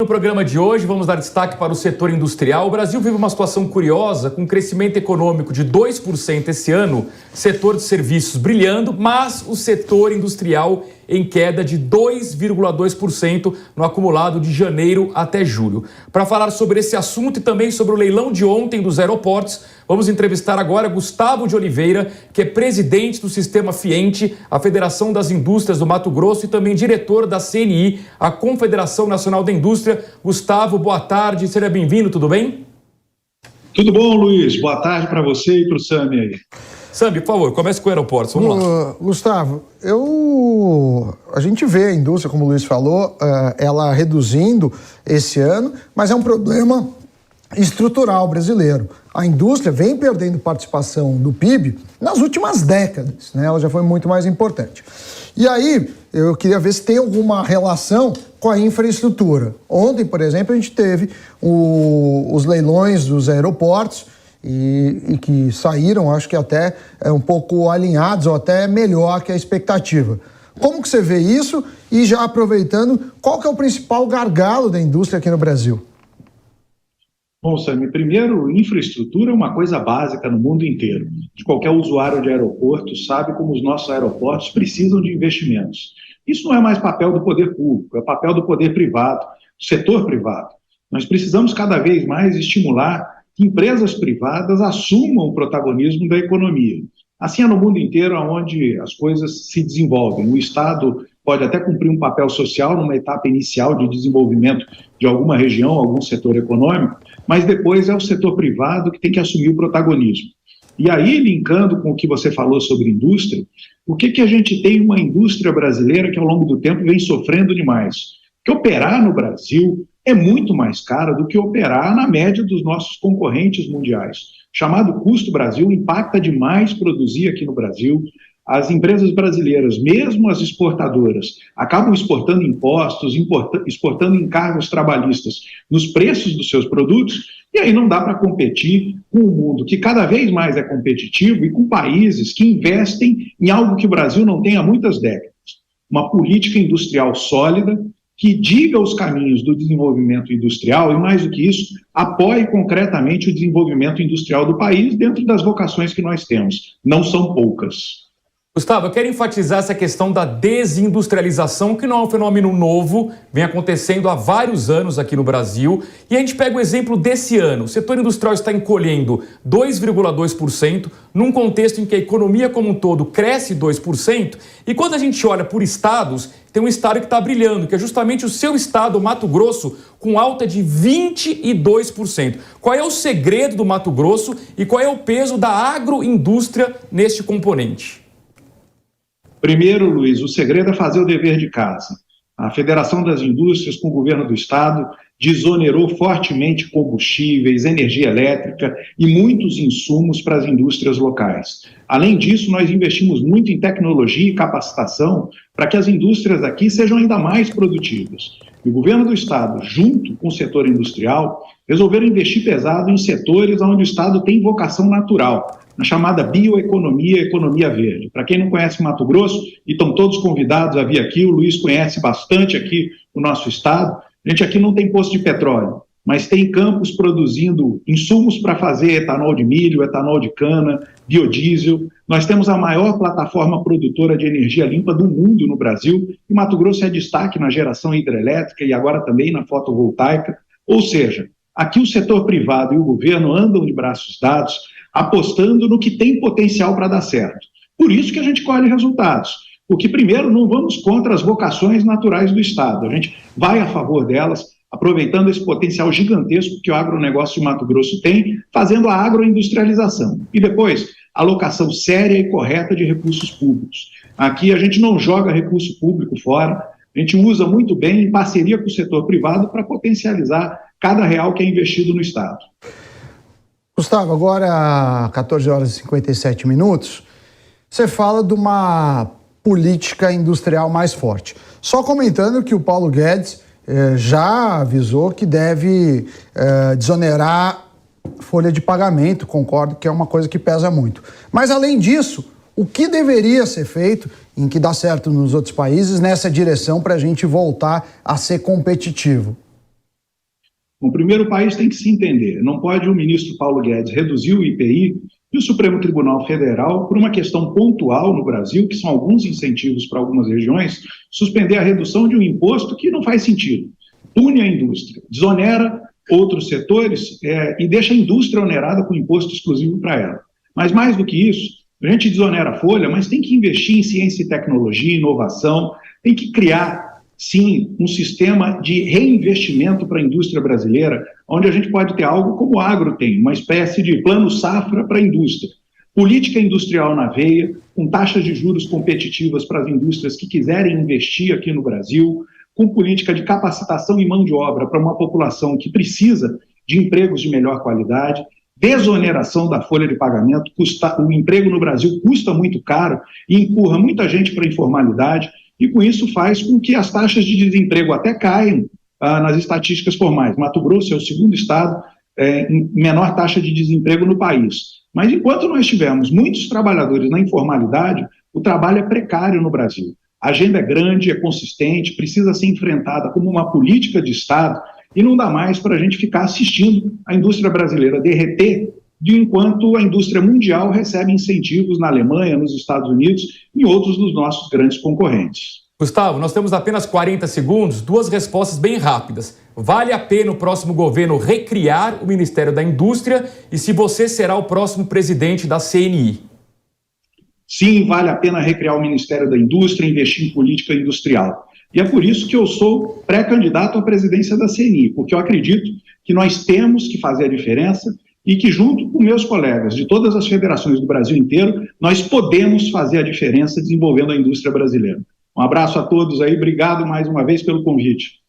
No programa de hoje, vamos dar destaque para o setor industrial. O Brasil vive uma situação curiosa, com crescimento econômico de 2% esse ano, setor de serviços brilhando, mas o setor industrial em queda de 2,2% no acumulado de janeiro até julho. Para falar sobre esse assunto e também sobre o leilão de ontem dos aeroportos, vamos entrevistar agora Gustavo de Oliveira, que é presidente do Sistema Fiente, a Federação das Indústrias do Mato Grosso, e também diretor da CNI, a Confederação Nacional da Indústria. Gustavo, boa tarde, seja bem-vindo, tudo bem? Tudo bom, Luiz? Boa tarde para você e para o Sami aí. Sami, por favor, comece com o aeroporto, vamos lá. Gustavo, a gente vê a indústria, como o Luiz falou, ela reduzindo esse ano, mas é um problema estrutural brasileiro. A indústria vem perdendo participação do PIB nas últimas décadas, né? Ela já foi muito mais importante. E aí, eu queria ver se tem alguma relação com a infraestrutura. Ontem, por exemplo, a gente teve os leilões dos aeroportos e que saíram, acho que até um pouco alinhados ou até melhor que a expectativa. Como que você vê isso? E já aproveitando, qual que é o principal gargalo da indústria aqui no Brasil? Bom, Sami, primeiro, infraestrutura é uma coisa básica no mundo inteiro. De qualquer usuário de aeroporto sabe como os nossos aeroportos precisam de investimentos. Isso não é mais papel do poder público, é papel do poder privado, do setor privado. Nós precisamos cada vez mais estimular que empresas privadas assumam o protagonismo da economia. Assim é no mundo inteiro onde as coisas se desenvolvem. O Estado pode até cumprir um papel social numa etapa inicial de desenvolvimento de alguma região, algum setor econômico, mas depois é o setor privado que tem que assumir o protagonismo. E aí, linkando com o que você falou sobre indústria, por que a gente tem uma indústria brasileira que ao longo do tempo vem sofrendo demais? Porque operar no Brasil é muito mais caro do que operar na média dos nossos concorrentes mundiais. Chamado custo Brasil, impacta demais produzir aqui no Brasil. As empresas brasileiras, mesmo as exportadoras, acabam exportando impostos, exportando encargos trabalhistas nos preços dos seus produtos, e aí não dá para competir com o mundo que cada vez mais é competitivo e com países que investem em algo que o Brasil não tem há muitas décadas. Uma política industrial sólida, que diga os caminhos do desenvolvimento industrial e, mais do que isso, apoie concretamente o desenvolvimento industrial do país dentro das vocações que nós temos. Não são poucas. Gustavo, eu quero enfatizar essa questão da desindustrialização, que não é um fenômeno novo, vem acontecendo há vários anos aqui no Brasil. E a gente pega o exemplo desse ano. O setor industrial está encolhendo 2,2%, num contexto em que a economia como um todo cresce 2%. E quando a gente olha por estados, tem um estado que está brilhando, que é justamente o seu estado, o Mato Grosso, com alta de 22%. Qual é o segredo do Mato Grosso e qual é o peso da agroindústria neste componente? Primeiro, Luiz, o segredo é fazer o dever de casa. A Federação das Indústrias, com o governo do Estado, desonerou fortemente combustíveis, energia elétrica e muitos insumos para as indústrias locais. Além disso, nós investimos muito em tecnologia e capacitação para que as indústrias aqui sejam ainda mais produtivas. E o governo do Estado, junto com o setor industrial, resolveram investir pesado em setores onde o Estado tem vocação natural, na chamada bioeconomia, economia verde. Para quem não conhece Mato Grosso, e estão todos convidados a vir aqui, o Luiz conhece bastante aqui o nosso estado, a gente aqui não tem poço de petróleo, mas tem campos produzindo insumos para fazer etanol de milho, etanol de cana, biodiesel. Nós temos a maior plataforma produtora de energia limpa do mundo no Brasil, e Mato Grosso é destaque na geração hidrelétrica e agora também na fotovoltaica. Ou seja, aqui o setor privado e o governo andam de braços dados, apostando no que tem potencial para dar certo. Por isso que a gente colhe resultados. Porque, primeiro, não vamos contra as vocações naturais do Estado. A gente vai a favor delas, aproveitando esse potencial gigantesco que o agronegócio de Mato Grosso tem, fazendo a agroindustrialização. E depois, alocação séria e correta de recursos públicos. Aqui a gente não joga recurso público fora, a gente usa muito bem, em parceria com o setor privado, para potencializar cada real que é investido no Estado. Gustavo, agora 14 horas e 57 minutos, você fala de uma política industrial mais forte. Só comentando que o Paulo Guedes já avisou que deve desonerar folha de pagamento, concordo que é uma coisa que pesa muito. Mas, além disso, o que deveria ser feito, em que dá certo nos outros países, nessa direção para a gente voltar a ser competitivo? Bom, primeiro, o país tem que se entender. Não pode o ministro Paulo Guedes reduzir o IPI e o Supremo Tribunal Federal, por uma questão pontual no Brasil, que são alguns incentivos para algumas regiões, suspender a redução de um imposto que não faz sentido. Pune a indústria, desonera outros setores e deixa a indústria onerada com imposto exclusivo para ela. Mas mais do que isso, a gente desonera a folha, mas tem que investir em ciência e tecnologia, inovação, tem que criar, sim, um sistema de reinvestimento para a indústria brasileira, onde a gente pode ter algo como o agro tem, uma espécie de plano safra para a indústria. Política industrial na veia, com taxas de juros competitivas para as indústrias que quiserem investir aqui no Brasil, com política de capacitação e mão de obra para uma população que precisa de empregos de melhor qualidade, desoneração da folha de pagamento. O emprego no Brasil custa muito caro e empurra muita gente para a informalidade, e com isso faz com que as taxas de desemprego até caiam nas estatísticas formais. Mato Grosso é o segundo estado em menor taxa de desemprego no país. Mas enquanto nós tivermos muitos trabalhadores na informalidade, o trabalho é precário no Brasil. A agenda é grande, é consistente, precisa ser enfrentada como uma política de Estado e não dá mais para a gente ficar assistindo a indústria brasileira derreter, enquanto a indústria mundial recebe incentivos na Alemanha, nos Estados Unidos e em outros dos nossos grandes concorrentes. Gustavo, nós temos apenas 40 segundos, duas respostas bem rápidas. Vale a pena o próximo governo recriar o Ministério da Indústria e se você será o próximo presidente da CNI? Sim, vale a pena recriar o Ministério da Indústria, investir em política industrial. E é por isso que eu sou pré-candidato à presidência da CNI, porque eu acredito que nós temos que fazer a diferença e que, junto com meus colegas de todas as federações do Brasil inteiro, nós podemos fazer a diferença desenvolvendo a indústria brasileira. Um abraço a todos aí, obrigado mais uma vez pelo convite.